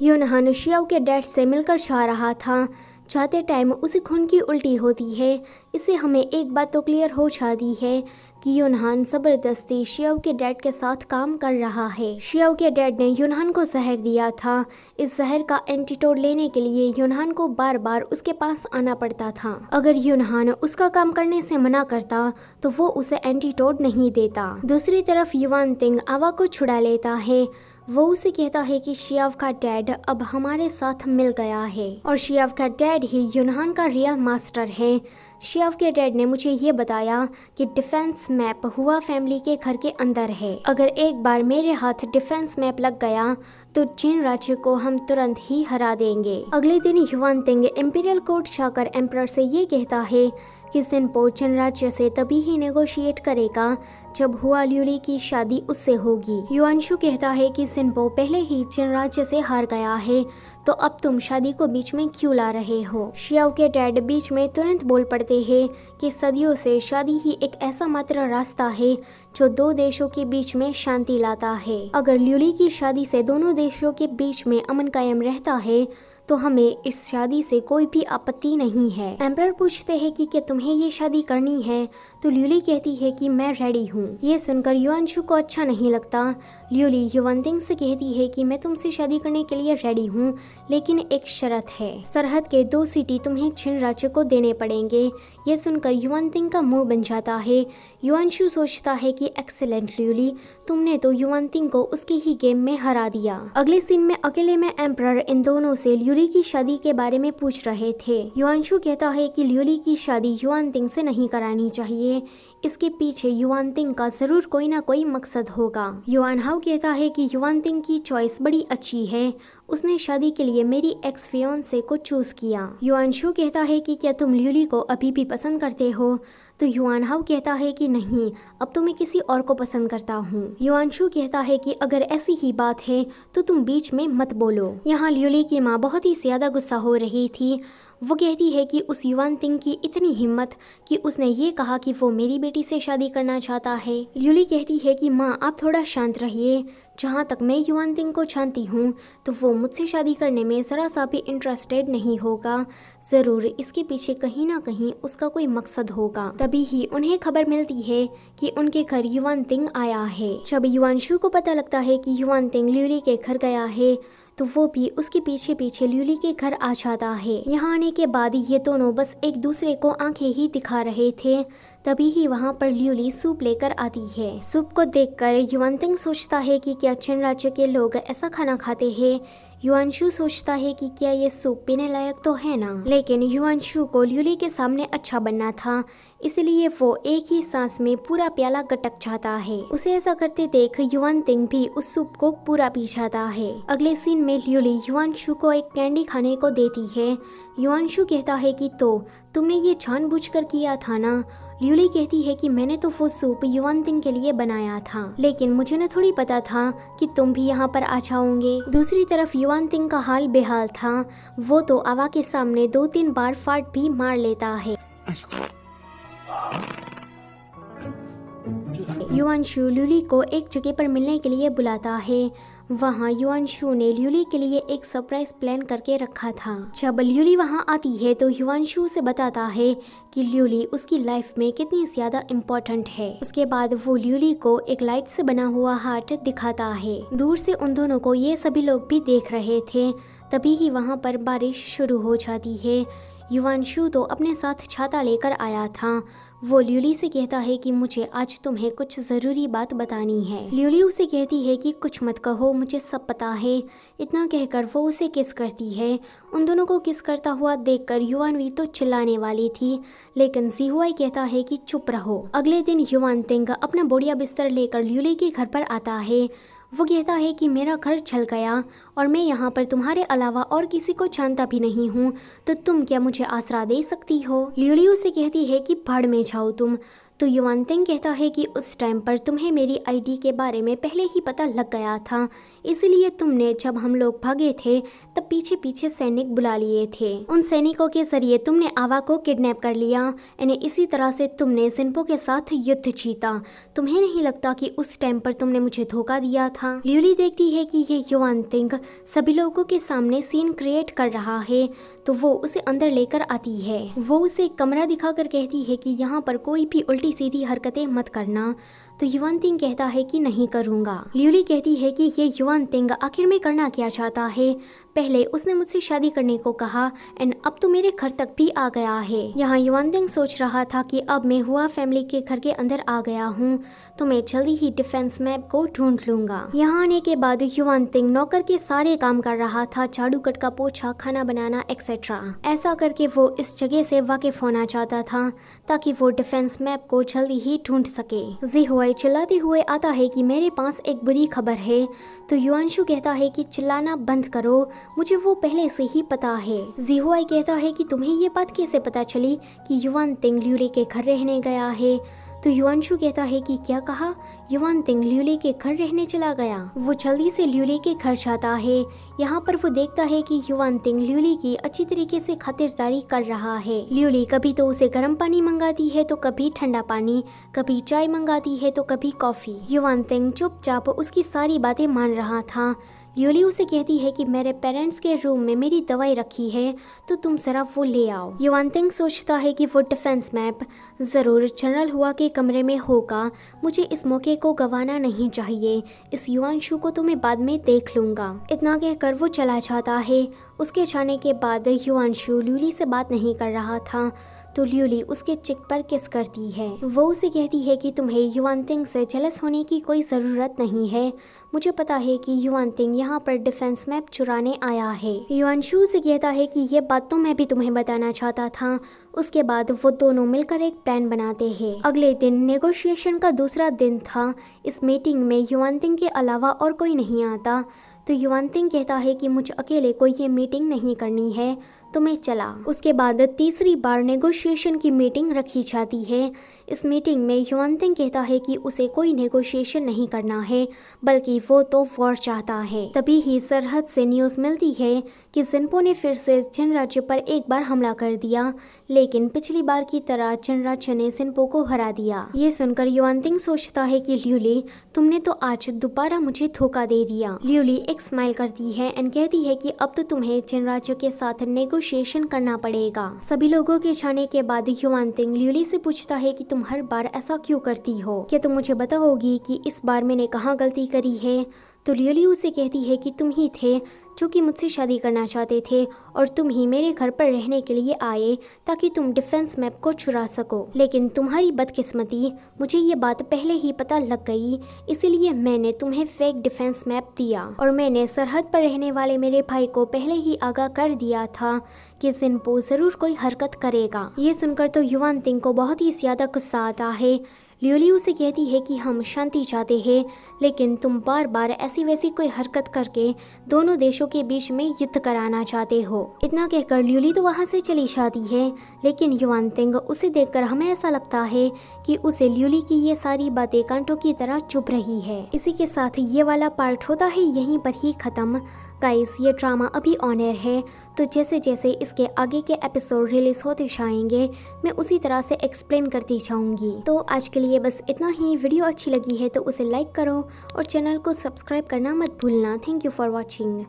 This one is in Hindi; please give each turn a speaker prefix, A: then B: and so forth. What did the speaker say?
A: यूनहान शियाओ के डैड से मिलकर जा रहा था। जाते टाइम उसे खून की उल्टी होती है। इससे हमें एक बात तो क्लियर हो जाती है कि यूनहान ज़बरदस्ती शियाओ के डैड के साथ काम कर रहा है। शियाओ के डैड ने यूनहान को जहर दिया था। इस जहर का एंटीडोट लेने के लिए यूनहान को बार बार उसके पास आना पड़ता था। अगर यूनहान उसका काम करने से मना करता तो वो उसे एंटीडोट नहीं देता। दूसरी तरफ युवान तिंग आवा को छुड़ा लेता है। वो उसे कहता है कि शियाव का डैड अब हमारे साथ मिल गया है और शियाव का डैड ही यूनहान का रियल मास्टर है। शियाव के डैड ने मुझे ये बताया कि डिफेंस मैप हुआ फैमिली के घर के अंदर है। अगर एक बार मेरे हाथ डिफेंस मैप लग गया तो जिन राज्य को हम तुरंत ही हरा देंगे। अगले दिन युवान तिंग इंपीरियल कोर्ट जाकर एम्परर से ये कहता है कि सिनपो जिन राज्य से तभी ही नेगोशिएट करेगा जब हुआ ल्यूली की शादी उससे होगी। युआनशु कहता है कि सिनपो पहले ही जिन राज्य से हार गया है तो अब तुम शादी को बीच में क्यों ला रहे हो। शियाओ के डैड बीच में तुरंत बोल पड़ते हैं कि सदियों से शादी ही एक ऐसा मात्र रास्ता है जो दो देशों के बीच में शांति लाता है। अगर ल्यूली की शादी से दोनों देशों के बीच में अमन कायम रहता है तो हमें इस शादी से कोई भी आपत्ति नहीं है। एम्परर पूछते हैं कि क्या तुम्हें ये शादी करनी है तो ल्यूली कहती है कि मैं रेडी हूँ। ये सुनकर युआनशु को अच्छा नहीं लगता। ल्यूली युवानतिंग से कहती है कि मैं तुमसे शादी करने के लिए रेडी हूँ, लेकिन एक शर्त है। सरहद के 2 सिटी तुम्हें छिन राज्य को देने पड़ेंगे। ये सुनकर युवानतिंग का मुंह बन जाता है। युआनशु सोचता है कि एक्सीलेंट ल्यूली, तुमने तो युवानतिंग को उसके ही गेम में हरा दिया। अगले सीन में अकेले में एम्परर इन दोनों से ल्यूली की शादी के बारे में पूछ रहे थे। युआनशु कहता है कि ल्यूली की शादी युवानतिंग से नहीं करानी चाहिए। इसके पीछे युवानतिंग का जरूर कोई ना कोई मकसद होगा। युआनहाउ कहता है कि युवानतिंग की चॉइस बड़ी अच्छी है। उसने शादी के लिए मेरी एक्स फियोंसे को चूज किया। युआनशु कहता है कि क्या तुम ल्यूली को अभी भी पसंद करते हो तो युआनहाउ कहता है कि नहीं, अब तो मैं किसी और को पसंद करता हूँ। युआनशु कहता है कि अगर ऐसी ही बात है तो तुम बीच में मत बोलो। यहाँ ल्यूली की माँ बहुत ही ज्यादा गुस्सा हो रही थी। वो कहती है कि उस युवानतिंग की इतनी हिम्मत कि उसने ये कहा कि वो मेरी बेटी से शादी करना चाहता है। ल्यूली कहती है कि माँ आप थोड़ा शांत रहिए। जहाँ तक मैं युवानतिंग को जानती हूँ तो वो मुझसे शादी करने में ज़रा सा भी इंटरेस्टेड नहीं होगा। ज़रूर इसके पीछे कहीं ना कहीं उसका कोई मकसद होगा। तभी ही उन्हें खबर मिलती है कि उनके घर युवानतिंग आया है। जब युआनशु को पता लगता है कि युवानतिंग ल्यूली के घर गया है तो वो भी उसके पीछे पीछे ल्यूली के घर आ जाता है। यहाँ आने के बाद ये दोनों बस एक दूसरे को आंखें ही दिखा रहे थे। तभी ही वहाँ पर ल्यूली सूप लेकर आती है। सूप को देखकर युवानतिंग सोचता है कि क्या छिन राज्य के लोग ऐसा खाना खाते हैं। युआनशु सोचता है कि क्या ये सूप पीने लायक तो है ना, लेकिन युआनशु को ल्यूली के सामने अच्छा बनना था, इसलिए वो एक ही सांस में पूरा प्याला गटक जाता है। उसे ऐसा करते देख युवानतिंग भी उस सूप को पूरा पी जाता है। अगले सीन में ल्यूली युआनशु को एक कैंडी खाने को देती है। युआनशु कहता है कि तो तुमने ये जानबूझकर किया था ना। ल्यूली कहती है कि मैंने तो वो सूप युवानतिंग के लिए बनाया था, लेकिन मुझे न थोड़ी पता था कि तुम भी यहाँ पर आ जाओगे। दूसरी तरफ युवानतिंग का हाल बेहाल था। वो तो आवा के सामने 2-3 बार फाट भी मार लेता है। युआनशु ल्यूली को एक जगह पर मिलने के लिए बुलाता है। वहाँ युआनशु ने ल्यूली के लिए एक सरप्राइज प्लान करके रखा था। जब ल्यूली वहाँ आती है तो युआनशु उसे बताता है कि ल्यूली उसकी लाइफ में कितनी ज्यादा इम्पोर्टेंट है। उसके बाद वो ल्यूली को एक लाइट से बना हुआ हार्ट दिखाता है। दूर से उन दोनों को ये सभी लोग भी देख रहे थे। तभी ही वहाँ पर बारिश शुरू हो जाती है। युआनशु तो अपने साथ छाता लेकर आया था। वो ल्यूली से कहता है कि मुझे आज तुम्हें कुछ ज़रूरी बात बतानी है। ल्यूली उसे कहती है कि कुछ मत कहो, मुझे सब पता है। इतना कहकर वो उसे किस करती है। उन दोनों को किस करता हुआ देखकर युआनवी तो चिल्लाने वाली थी, लेकिन जीहुआई कहता है कि चुप रहो। अगले दिन युवानतिंग अपना बोरिया बिस्तर लेकर ल्यूली के घर पर आता है। वो कहता है कि मेरा घर जल गया और मैं यहाँ पर तुम्हारे अलावा और किसी को जानता भी नहीं हूँ, तो तुम क्या मुझे आसरा दे सकती हो। ल्यूली उसे कहती है कि भाड़ में जाओ तो युवानतिंग कहता है कि उस टाइम पर तुम्हें मेरी आईडी के बारे में पहले ही पता लग गया था, इसलिए तुमने जब हम लोग भागे थे तब पीछे पीछे सैनिक बुला लिए थे। उन सैनिकों के जरिए तुमने आवा को किडनैप कर लिया यानी इसी तरह से तुमने जिन्पो के साथ युद्ध जीता। तुम्हें नहीं लगता कि उस टाइम पर तुमने मुझे धोखा दिया था? ल्यूली देखती है कि ये युवानतिंग सभी लोगों के सामने सीन क्रिएट कर रहा है, तो वो उसे अंदर लेकर आती है। वो उसे कमरा दिखाकर कहती है कि यहाँ पर कोई भी उल्टी सीधी हरकतें मत करना। तो युवानतिंग कहता है कि नहीं करूँगा। ल्यूली कहती है कि ये युवानतिंग आखिर में करना क्या चाहता है? पहले उसने मुझसे शादी करने को कहा एंड अब तो मेरे घर तक भी आ गया है। यहाँ युवानतिंग सोच रहा था कि अब मैं हुआ फैमिली के घर के अंदर आ गया हूँ तो मैं जल्दी ही डिफेंस मैप को ढूंढ लूंगा। यहाँ आने के बाद युवानतिंग नौकर के सारे काम कर रहा था, झाड़ू कटका पोछा, खाना बनाना एक्सेट्रा। ऐसा करके वो इस जगह से वाकिफ होना चाहता था ताकि वो डिफेंस मैप को जल्दी ही ढूंढ सके। ज़ीहुआई चिल्लाते हुए आता है कि मेरे पास एक बुरी खबर है। तो युआनशु कहता है कि चिल्लाना बंद करो, मुझे वो पहले से ही पता है। ज़ीहुआई कहता है कि तुम्हें ये बात कैसे पता चली कि युवानतिंग ल्यूली के घर रहने गया है? तो युआनशु कहता है कि क्या कहा? युवानतिंग ल्यूली के घर रहने चला गया। वो जल्दी से ल्यूली के घर जाता है। यहाँ पर वो देखता है कि युवानतिंग ल्यूली की अच्छी तरीके से खातिरदारी कर रहा है। ल्यूली कभी तो उसे गर्म पानी मंगाती है तो कभी ठंडा पानी, कभी चाय मंगाती है तो कभी कॉफी। युवानतिंग चुपचाप उसकी सारी बातें मान रहा था। ल्यूली उसे कहती है कि मेरे पेरेंट्स के रूम में मेरी दवाई रखी है तो तुम जरा वो ले आओ। युवानतिंग सोचता है कि वो डिफेंस मैप ज़रूर जनरल हुआ के कमरे में होगा, मुझे इस मौके को गंवाना नहीं चाहिए, इस युवानशु को तो मैं बाद में देख लूँगा। इतना कहकर वो चला जाता है। उसके जाने के बाद युवानशु ल्यूली से बात नहीं कर रहा था तो ल्यूली उसके चिक पर किस करती है। वो उसे कहती है कि तुम्हें युवानतिंग से जेलस होने की कोई ज़रूरत नहीं है, मुझे पता है कि युवानतिंग यहाँ पर डिफेंस मैप चुराने आया है। युआनशु से कहता है कि ये बात तो मैं भी तुम्हें बताना चाहता था। उसके बाद वो दोनों मिलकर एक प्लान बनाते हैं। अगले दिन नेगोशिएशन का दूसरा दिन था। इस मीटिंग में युवानतिंग के अलावा और कोई नहीं आता तो युवानतिंग कहता है कि मुझे अकेले कोई ये मीटिंग नहीं करनी है तो मैं चला। उसके बाद तीसरी बार नेगोशिएशन की मीटिंग रखी जाती है। इस मीटिंग में युवानतिंग कहता है कि उसे कोई नेगोशिएशन नहीं करना है बल्कि वो तो वॉर चाहता है। तभी ही सरहद से न्यूज़ मिलती है कि जिन्पो ने फिर से जिन राज्य पर एक बार हमला कर दिया, लेकिन पिछली बार की तरह जिन राज्य ने जिन्पो को हरा दिया। ये सुनकर युवानतिंग सोचता है कि ल्यूली तुमने तो आज दोबारा मुझे धोखा दे दिया। ल्यूली एक स्माइल करती है एंड कहती है कि अब तो तुम्हें जिन राज्यों के साथ नेगोशिएशन करना पड़ेगा। सभी लोगों के जाने के बाद युवानतिंग ल्यूली से पूछता है कि तुम हर बार ऐसा क्यों करती हो? क्या तुम मुझे बताओगी कि इस बार मैंने कहाँ गलती करी है? तो ल्यूली उसे कहती है कि तुम ही थे जो कि मुझसे शादी करना चाहते थे और तुम ही मेरे घर पर रहने के लिए आए ताकि तुम डिफेंस मैप को चुरा सको। लेकिन तुम्हारी बदकिस्मती, मुझे ये बात पहले ही पता लग गई, इसीलिए मैंने तुम्हें फेक डिफेंस मैप दिया और मैंने सरहद पर रहने वाले मेरे भाई को पहले ही आगाह कर दिया था कि जिन्पो ज़रूर कोई हरकत करेगा। ये सुनकर तो युवानतिंग को बहुत ही ज़्यादा गुस्सा आता है। ल्यूली उसे कहती है कि हम शांति चाहते हैं, लेकिन तुम बार बार ऐसी वैसी कोई हरकत करके दोनों देशों के बीच में युद्ध कराना चाहते हो। इतना कहकर ल्यूली तो वहाँ से चली जाती है, लेकिन युवानतिंग उसे देखकर हमें ऐसा लगता है कि उसे ल्यूली की ये सारी बातें कांटों की तरह चुभ रही है। इसी के साथ ये वाला पार्ट होता है यहीं पर ही ख़त्म। गाइस, ये ड्रामा अभी ऑन एयर है, तो जैसे जैसे इसके आगे के एपिसोड रिलीज होते जाएंगे मैं उसी तरह से एक्सप्लेन करती जाऊंगी। तो आज के लिए बस इतना ही। वीडियो अच्छी लगी है तो उसे लाइक करो और चैनल को सब्सक्राइब करना मत भूलना। Thank you for watching.